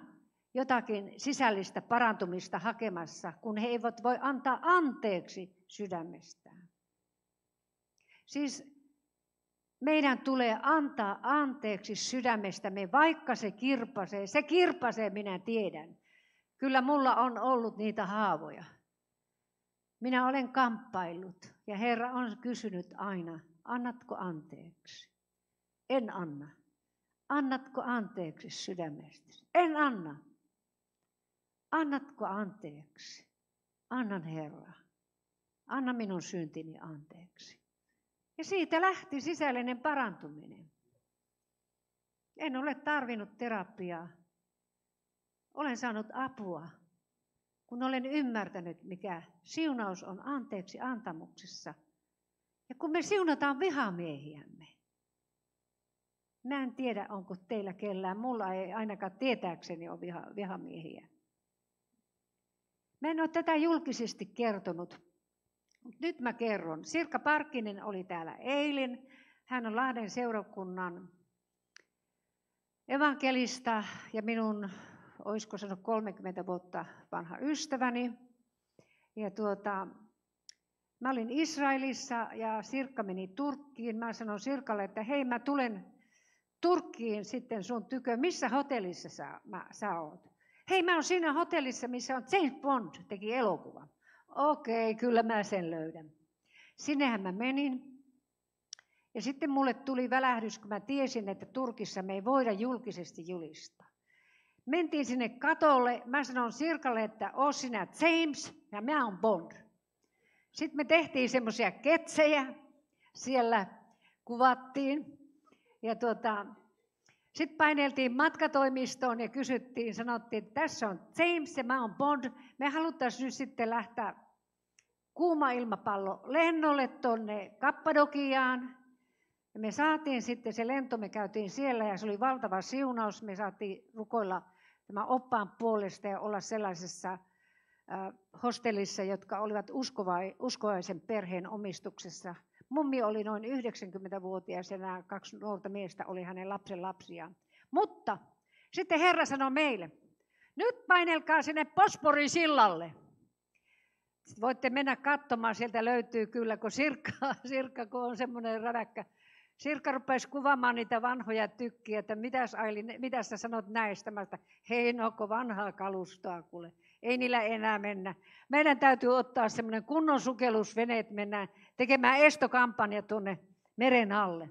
jotakin sisällistä parantumista hakemassa, kun he eivät voi antaa anteeksi sydämestään. Siis meidän tulee antaa anteeksi sydämestämme, vaikka se kirpasee. Se kirpasee, minä tiedän. Kyllä mulla on ollut niitä haavoja. Minä olen kamppaillut ja Herra on kysynyt aina, annatko anteeksi? En anna. Annatko anteeksi sydämestäsi? En anna. Annatko anteeksi? Annan, Herra. Anna minun syntini anteeksi. Ja siitä lähti sisällinen parantuminen. En ole tarvinnut terapiaa. Olen saanut apua, kun olen ymmärtänyt, mikä siunaus on anteeksi antamuksessa. Ja kun me siunataan vihamiehiämme. Mä en tiedä, onko teillä kellään. Mulla ei ainakaan tietääkseni ole vihamiehiä. Mä en ole tätä julkisesti kertonut. Nyt mä kerron. Sirkka Parkkinen oli täällä eilen. Hän on Lahden seurakunnan evankelista ja minun, olisiko sanonut 30 vuotta vanha ystäväni. Ja mä olin Israelissa ja Sirkka meni Turkkiin. Mä sanoin Sirkalle, että hei, mä tulen Turkkiin sitten sun tykö. Missä hotellissa sä oot? Hei, mä oon siinä hotellissa, missä on James Bond, teki elokuvan. Okei, kyllä mä sen löydän. Sinnehän mä menin. Ja sitten mulle tuli välähdys, kun mä tiesin, että Turkissa me ei voida julkisesti julistaa. Mentiin sinne katolle. Mä sanoin Sirkalle, että oo sinä James ja mä oon Bond. Sitten me tehtiin semmoisia ketsejä. Siellä kuvattiin. Ja sitten paineltiin matkatoimistoon ja kysyttiin, sanottiin, että tässä on James ja mä oon Bond. Me haluttaisiin nyt sitten lähteä kuuma ilmapallo lennolle tuonne Kappadokiaan. Ja me saatiin sitten se lento, me käytiin siellä ja se oli valtava siunaus. Me saatiin rukoilla tämän oppaan puolesta ja olla sellaisessa hostellissa, jotka olivat uskovaisen perheen omistuksessa. Mummi oli noin 90-vuotias ja nämä 2 nuorta miestä oli hänen lapsenlapsiaan. Mutta sitten Herra sanoi meille, nyt painelkaa sinne Bosporin sillalle. Sitten voitte mennä katsomaan, sieltä löytyy kyllä, kun Sirkka kun on semmoinen räväkkä. Sirkka rupesi kuvaamaan niitä vanhoja tykkiä, että mitä sä sanot näistä? Mä sanoin, hei nokko, vanhaa kalustoa kuule. Ei niillä enää mennä. Meidän täytyy ottaa semmoinen kunnon sukellusvene, että mennään tekemään estokampanja tuonne meren alle.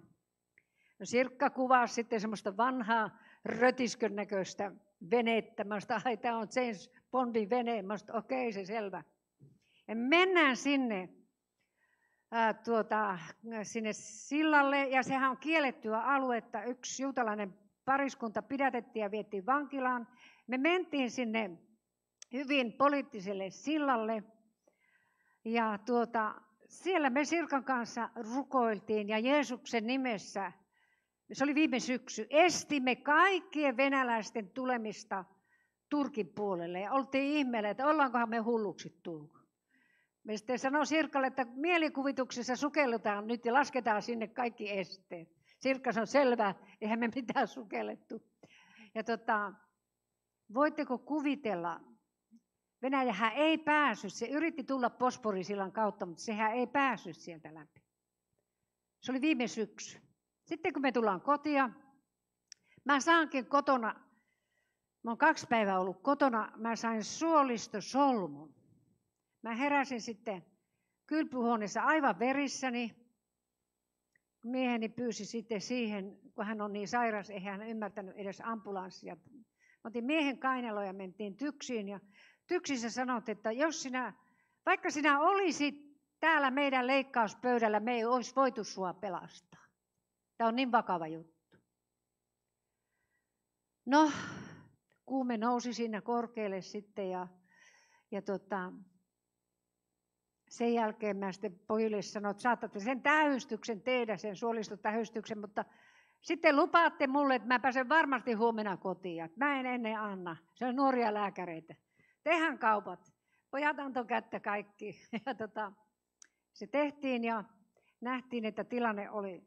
No Sirkka kuvasi sitten semmoista vanhaa rötiskön näköistä venettä. Mä sanoin, ai tämä on James Bondin vene. Mä sanoin, okei, se selvä. Ja mennään sinne sillalle, ja sehän on kiellettyä aluetta. Yksi juutalainen pariskunta pidätettiin ja vietiin vankilaan. Me mentiin sinne hyvin poliittiselle sillalle, ja siellä me Sirkan kanssa rukoiltiin, ja Jeesuksen nimessä, se oli viime syksy, estimme kaikkien venäläisten tulemista Turkin puolelle, ja oltiin ihmeellä, että ollaankohan me hulluksi tullut. Me sitten sanoi Sirkalle, että mielikuvituksessa sukelletaan nyt ja lasketaan sinne kaikki esteet. Sirkka sanoi, selvä, eihän me mitään sukellettu. Ja voitteko kuvitella, Venäjähän ei päässyt, se yritti tulla Bosporisillan kautta, mutta sehän ei päässyt sieltä läpi. Se oli viime syksy. Sitten kun me tullaan kotia, mä saankin kotona, mä oon 2 päivää ollut kotona, mä sain suolistosolmun. Mä heräsin sitten kylpyhuoneessa aivan verissäni. Mieheni pyysi sitten siihen, kun hän on niin sairas, ei hän ymmärtänyt edes ambulanssia. Mä otin miehen kainaloon ja mentiin Tyksiin. Ja Tyksissä sanot, että vaikka sinä olisit täällä meidän leikkauspöydällä, me ei olisi voitu sua pelastaa. Tämä on niin vakava juttu. No, kuume nousi siinä korkealle sitten ja sen jälkeen mä sitten pojille sanoin, että saatatte sen tähystyksen tehdä, sen suolistotähystyksen, mutta sitten lupaatte mulle, että mä pääsen varmasti huomenna kotiin. Mä en ennen anna. Se on nuoria lääkäreitä. Tehdään kaupat. Pojat antoi kättä kaikki. Ja se tehtiin ja nähtiin, että tilanne oli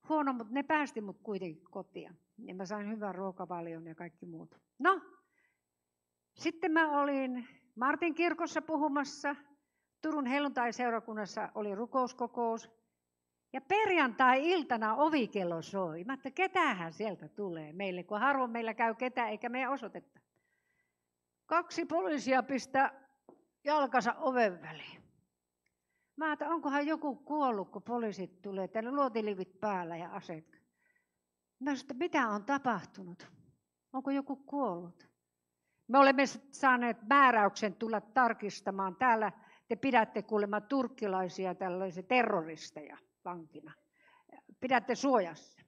huono, mutta ne päästi mut kuitenkin kotiin. Ja mä sain hyvän ruokavalion ja kaikki muut. No, sitten mä olin Martin kirkossa puhumassa. Turun helluntai-seurakunnassa oli rukouskokous. Ja perjantai-iltana ovikello soi. Mä ajattelin, että ketähän sieltä tulee meille, kun harvoin meillä käy ketään eikä meidän osoitetta. 2 poliisia pistää jalkansa oven väliin. Mä ajattelin, onkohan joku kuollut, kun poliisit tulee. Täällä luotilivit päällä ja aseet. Mä sanoin, että mitä on tapahtunut? Onko joku kuollut? Me olemme saaneet määräyksen tulla tarkistamaan. Täällä te pidätte kuulemma turkkilaisia tällaisia terroristeja vankina. Pidätte suojassa.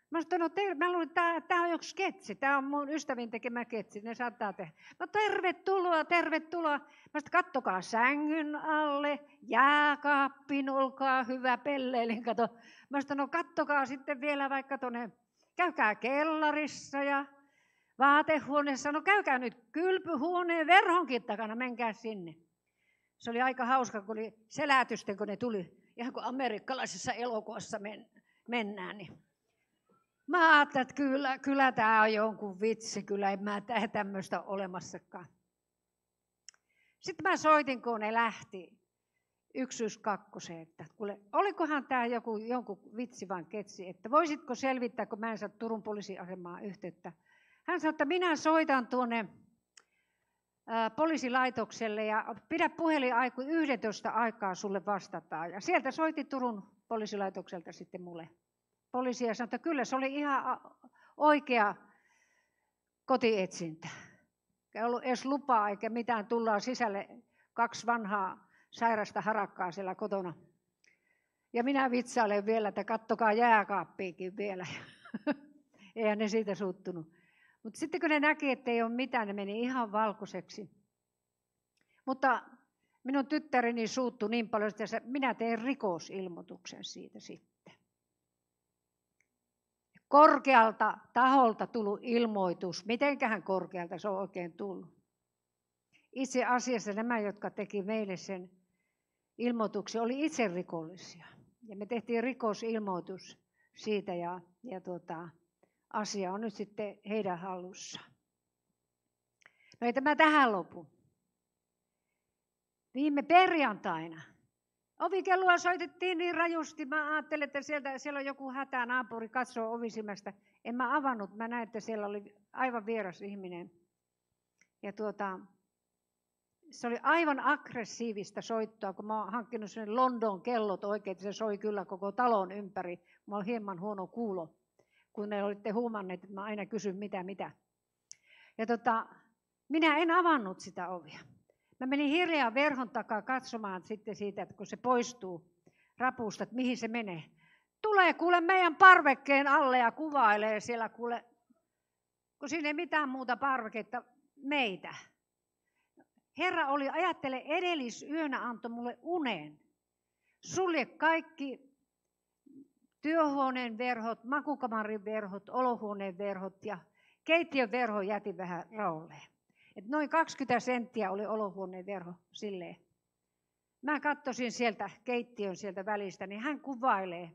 Mä sanoin, no mä luulin, että tämä on joku sketsi, tämä on mun ystävin tekemä sketsi, ne saattaa tehdä. No tervetuloa, tervetuloa. Mä sanoin, kattokaa sängyn alle, jääkaappiin, olkaa hyvä, pelleilin, kato. Mä sanoin, no kattokaa sitten vielä vaikka tuonne, käykää kellarissa ja vaatehuoneessa. No käykää nyt kylpyhuoneen verhonkin takana, menkää sinne. Se oli aika hauska, kun oli selätysten, kun ne tuli, ihan kuin amerikkalaisessa elokuvassa mennään. Niin. Mä ajattelin, että kyllä tämä on jonkun vitsi, kyllä en mä tämmöistä ole olemassakaan. Sitten mä soitin, kun ne lähti 112, että kuule, olikohan tämä jonkun vitsi vaan ketsi, että voisitko selvittää, kun mä en saa Turun poliisiasemaa yhteyttä. Hän sanoi, että minä soitan tuonne poliisilaitokselle ja pidä puhelin 11 aikaa sulle vastataan. Ja sieltä soitti Turun poliisilaitokselta sitten mulle poliisi ja sanoi, että kyllä se oli ihan oikea kotietsintä. Ei ollut edes lupaa eikä mitään, tullaan sisälle 2 vanhaa sairasta harakkaa siellä kotona. Ja minä vitsailen vielä, että kattokaa jääkaappiikin vielä. Eihän ne siitä suuttunut. Mutta sitten kun ne näki, että ei ole mitään, ne meni ihan valkoiseksi. Mutta minun tyttäreni suuttui niin paljon, että minä tein rikosilmoituksen siitä sitten. Korkealta taholta tullut ilmoitus. Mitenköhän korkealta se on oikein tullut? Itse asiassa nämä, jotka teki meille sen ilmoituksen, oli itse rikollisia. Ja me tehtiin rikosilmoitus siitä ja asia on nyt sitten heidän hallussaan. No ei tämä tähän lopu. Viime perjantaina ovikelloa soitettiin niin rajusti. Mä ajattelin, että siellä on joku hätä, naapuri katsoo ovisilmästä. En mä avannut, mä näin, että siellä oli aivan vieras ihminen. Ja se oli aivan aggressiivista soittoa, kun mä oon hankkinut sen London kellot oikein, että se soi kyllä koko talon ympäri. Mä oon hieman huono kuulo, kun ne olitte huomanneet, että mä aina kysyn mitä. Ja minä en avannut sitä ovia. Mä menin hiljaa verhon takaa katsomaan sitten siitä, että kun se poistuu rapusta, että mihin se menee. Tulee kuule meidän parvekkeen alle ja kuvailee siellä kuule, kun siinä ei mitään muuta parveketta, meitä. Herra ajattele, edellisyönä antoi mulle unen. Sulje kaikki työhuoneen verhot, makukamarin verhot, olohuoneen verhot ja keittiön verho jätin vähän raolleen. Et noin 20 senttiä oli olohuoneen verho silleen. Mä katsoin sieltä keittiön sieltä välistä, niin hän kuvailee.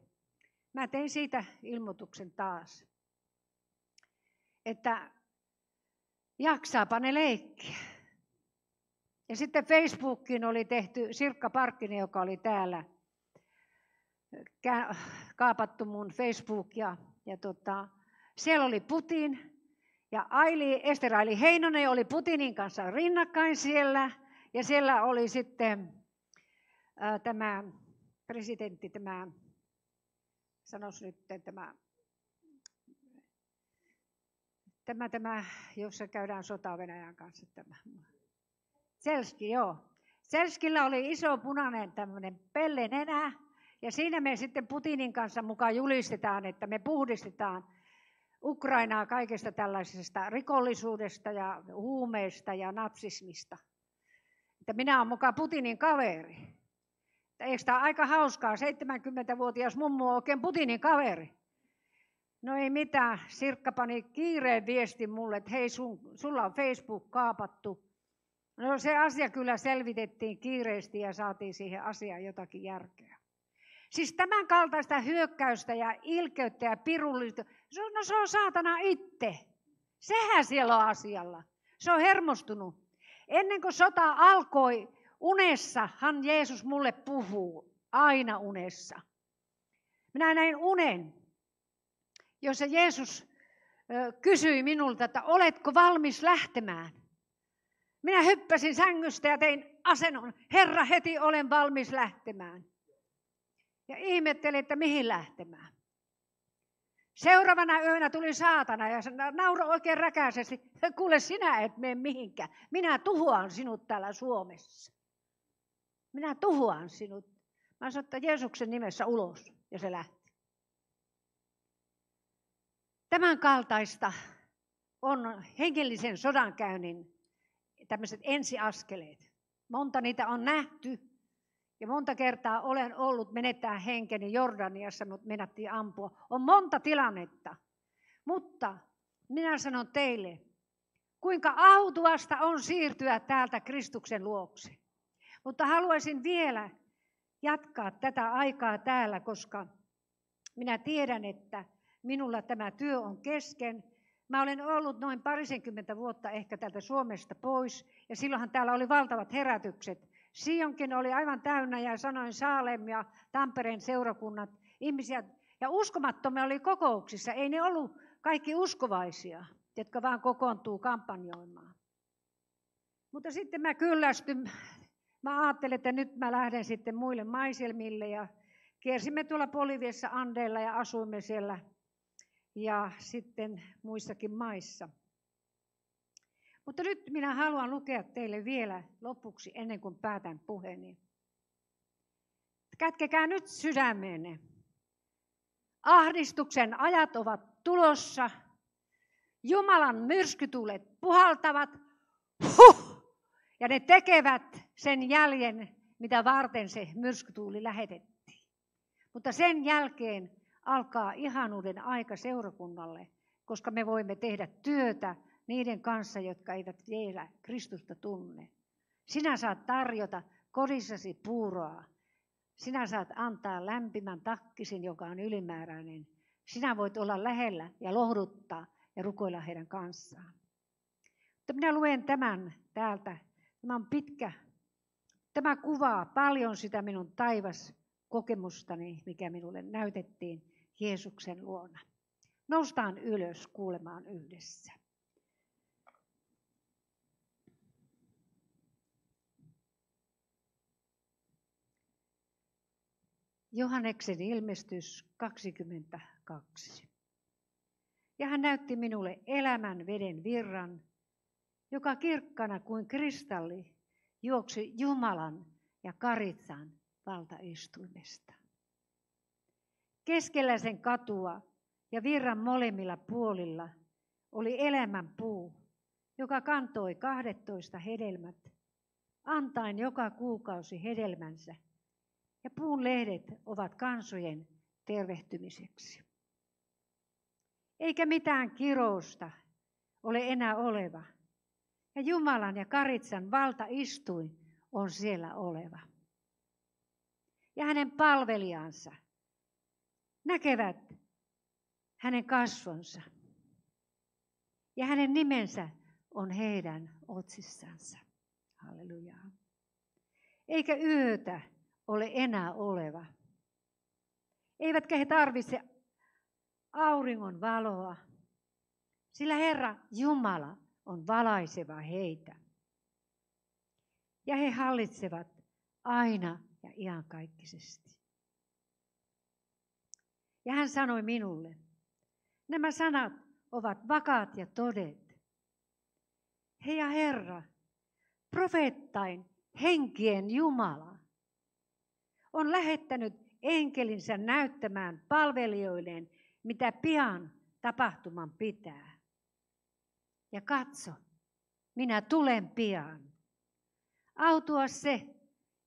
Mä tein siitä ilmoituksen taas. Että jaksaapa ne leikkiä. Ja sitten Facebookiin oli tehty Sirkka Parkkinen, joka oli täällä, kaapattu mun Facebook ja siellä oli Putin. Ja Ester Aili Heinonen oli Putinin kanssa rinnakkain siellä. Ja siellä oli sitten tämä presidentti, sanoisi nyt tämä, jossa käydään sotaa Venäjän kanssa. Zelski, joo. Zelskillä oli iso punainen tämmöinen pellenenä. Ja siinä me sitten Putinin kanssa mukaan julistetaan, että me puhdistetaan Ukrainaa kaikesta tällaisesta rikollisuudesta ja huumeista ja natsismista. Että minä olen mukaan Putinin kaveri. Eikö tämä aika hauskaa? 70-vuotias mummu on oikein Putinin kaveri. No ei mitään. Sirkka pani kiireen viestin mulle, että hei, sulla on Facebook kaapattu. No se asia kyllä selvitettiin kiireesti ja saatiin siihen asiaan jotakin järkeä. Siis tämän kaltaista hyökkäystä ja ilkeyttä ja pirullista, no se on saatana itse. Sehän siellä on asialla. Se on hermostunut. Ennen kuin sota alkoi, unessahan Jeesus mulle puhuu, aina unessa. Minä näin unen, jossa Jeesus kysyi minulta, että oletko valmis lähtemään? Minä hyppäsin sängystä ja tein asennon, Herra, heti olen valmis lähtemään. Ja ihmettelin, että mihin lähtemään. Seuraavana yönä tuli saatana ja nauroi oikein räkäisesti. Kuule, sinä et mene mihinkään. Minä tuhoan sinut täällä Suomessa. Minä tuhoan sinut. Mä sanoin, että Jeesuksen nimessä ulos. Ja se lähti. Tämän kaltaista on hengellisen sodankäynnin tämmöiset ensiaskeleet. Monta niitä on nähty ja monta kertaa olen ollut menettää henkeni Jordaniassa, mutta meinattiin ampua. On monta tilannetta, mutta minä sanon teille, kuinka autuasta on siirtyä täältä Kristuksen luokse. Mutta haluaisin vielä jatkaa tätä aikaa täällä, koska minä tiedän, että minulla tämä työ on kesken. Mä olen ollut noin 20 vuotta ehkä täältä Suomesta pois, ja silloinhan täällä oli valtavat herätykset. Sionkin oli aivan täynnä, ja sanoin Saalem ja Tampereen seurakunnat, ihmisiä, ja uskomattomia oli kokouksissa. Ei ne ollut kaikki uskovaisia, jotka vaan kokoontuu kampanjoimaan. Mutta sitten mä kyllästyn. Mä ajattelin, että nyt mä lähden sitten muille maiselmille, ja kiersimme tuolla Boliviassa Andeilla ja asuimme siellä ja sitten muissakin maissa. Mutta nyt minä haluan lukea teille vielä lopuksi ennen kuin päätän puheeni. Kätkekää nyt sydämeenne. Ahdistuksen ajat ovat tulossa. Jumalan myrskytuulet puhaltavat. Ja ne tekevät sen jäljen, mitä varten se myrskytuuli lähetettiin. Mutta sen jälkeen alkaa ihanuuden aika seurakunnalle, koska me voimme tehdä työtä niiden kanssa, jotka eivät vielä Kristusta tunne. Sinä saat tarjota kodissasi puuroa. Sinä saat antaa lämpimän takkisin, joka on ylimääräinen. Sinä voit olla lähellä ja lohduttaa ja rukoilla heidän kanssaan. Mutta minä luen tämän täältä. Tämä on pitkä. Tämä kuvaa paljon sitä minun taivaskokemustani, mikä minulle näytettiin Jeesuksen luona. Noustaan ylös kuulemaan yhdessä. Johanneksen ilmestys 22. Ja hän näytti minulle elämän veden virran, joka kirkkana kuin kristalli juoksi Jumalan ja Karitsan valtaistuimesta. Keskellä sen katua ja virran molemmilla puolilla oli elämän puu, joka kantoi 12 hedelmät, antaen joka kuukausi hedelmänsä, ja puun lehdet ovat kansojen tervehtymiseksi. Eikä mitään kirousta ole enää oleva, ja Jumalan ja Karitsan valtaistuin on siellä oleva. Ja hänen palvelijansa näkevät hänen kasvonsa, ja hänen nimensä on heidän otsissansa. Halleluja. Eikä yötä ole enää oleva. Eivätkä he tarvitse auringon valoa, sillä Herra Jumala on valaiseva heitä. Ja he hallitsevat aina ja iankaikkisesti. Ja hän sanoi minulle, nämä sanat ovat vakaat ja todet. He ja Herra, profeettain henkien Jumala, on lähettänyt enkelinsä näyttämään palvelijoilleen, mitä pian tapahtuman pitää. Ja katso, minä tulen pian. Autua se,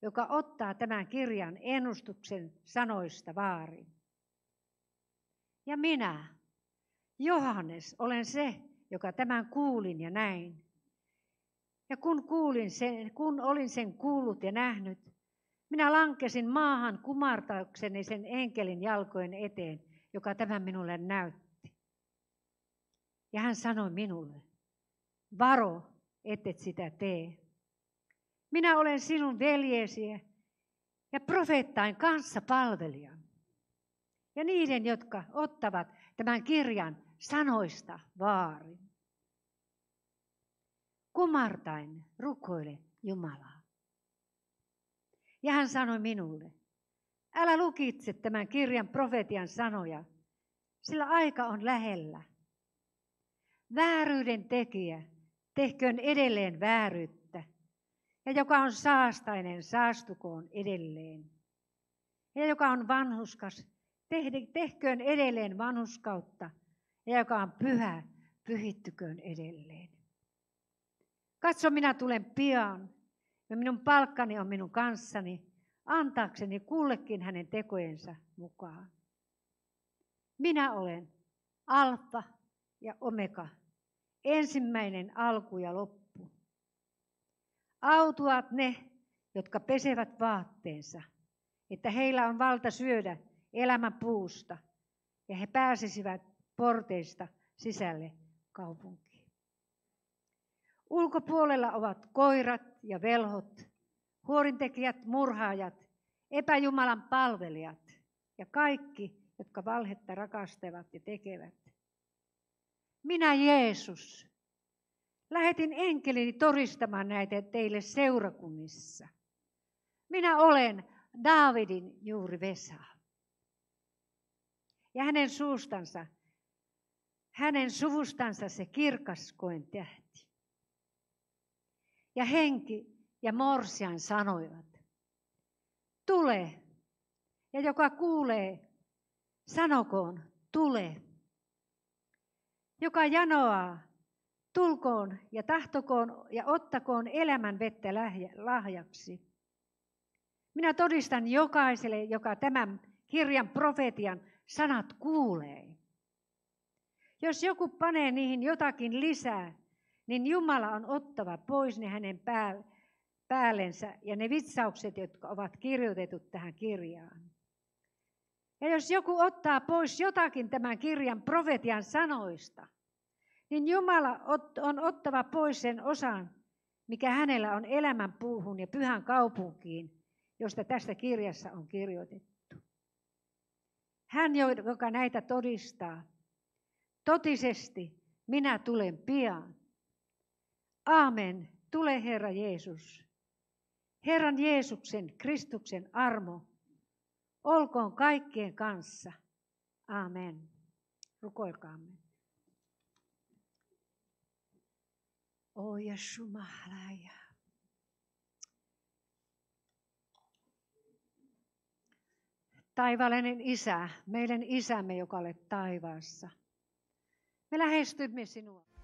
joka ottaa tämän kirjan ennustuksen sanoista vaarin. Ja minä, Johannes, olen se, joka tämän kuulin ja näin. Ja kun olin sen kuullut ja nähnyt, minä lankesin maahan kumartaakseni sen enkelin jalkojen eteen, joka tämän minulle näytti. Ja hän sanoi minulle, varo, ettet sitä tee. Minä olen sinun veljesi ja profeettain kanssa palvelija. Ja niiden, jotka ottavat tämän kirjan sanoista vaarin. Kumartain rukoile Jumalaa. Ja hän sanoi minulle, älä lukitse tämän kirjan profetian sanoja, sillä aika on lähellä. Vääryyden tekijä tehköön edelleen vääryyttä, ja joka on saastainen, saastukoon edelleen. Ja joka on vanhuskas, tehköön edelleen vanhuskautta, ja joka on pyhä, pyhittyköön edelleen. Katso, minä tulen pian, ja minun palkkani on minun kanssani, antaakseni kullekin hänen tekojensa mukaan. Minä olen Alfa ja Omega, ensimmäinen alku ja loppu. Autuaat ne, jotka pesevät vaatteensa, että heillä on valta syödä elämän puusta, ja he pääsisivät porteista sisälle kaupunkiin. Ulkopuolella ovat koirat ja velhot, huorintekijät, murhaajat, epäjumalan palvelijat ja kaikki, jotka valhetta rakastavat ja tekevät. Minä, Jeesus, lähetin enkelini todistamaan näitä teille seurakunnissa. Minä olen Daavidin juuri Vesa. Ja hänen suvustansa se kirkas kuin tähti. Ja henki ja morsian sanoivat, tule, ja joka kuulee, sanokoon, tule. Joka janoaa, tulkoon ja tahtokoon ja ottakoon elämän vettä lahjaksi. Minä todistan jokaiselle, joka tämän kirjan profetian sanat kuulee. Jos joku panee niihin jotakin lisää, niin Jumala on ottava pois ne hänen päällensä ja ne vitsaukset, jotka ovat kirjoitetut tähän kirjaan. Ja jos joku ottaa pois jotakin tämän kirjan profetian sanoista, niin Jumala on ottava pois sen osan, mikä hänellä on elämän puuhun ja pyhän kaupunkiin, josta tästä kirjassa on kirjoitettu. Hän, joka näitä todistaa, totisesti minä tulen pian. Aamen, tule Herra Jeesus. Herran Jeesuksen, Kristuksen armo, olkoon kaikkien kanssa. Aamen. Rukoilkaamme. O Jeesus Mahlaja. Taivaallinen Isä, meidän Isämme, joka olet taivaassa. Me lähestymme sinua.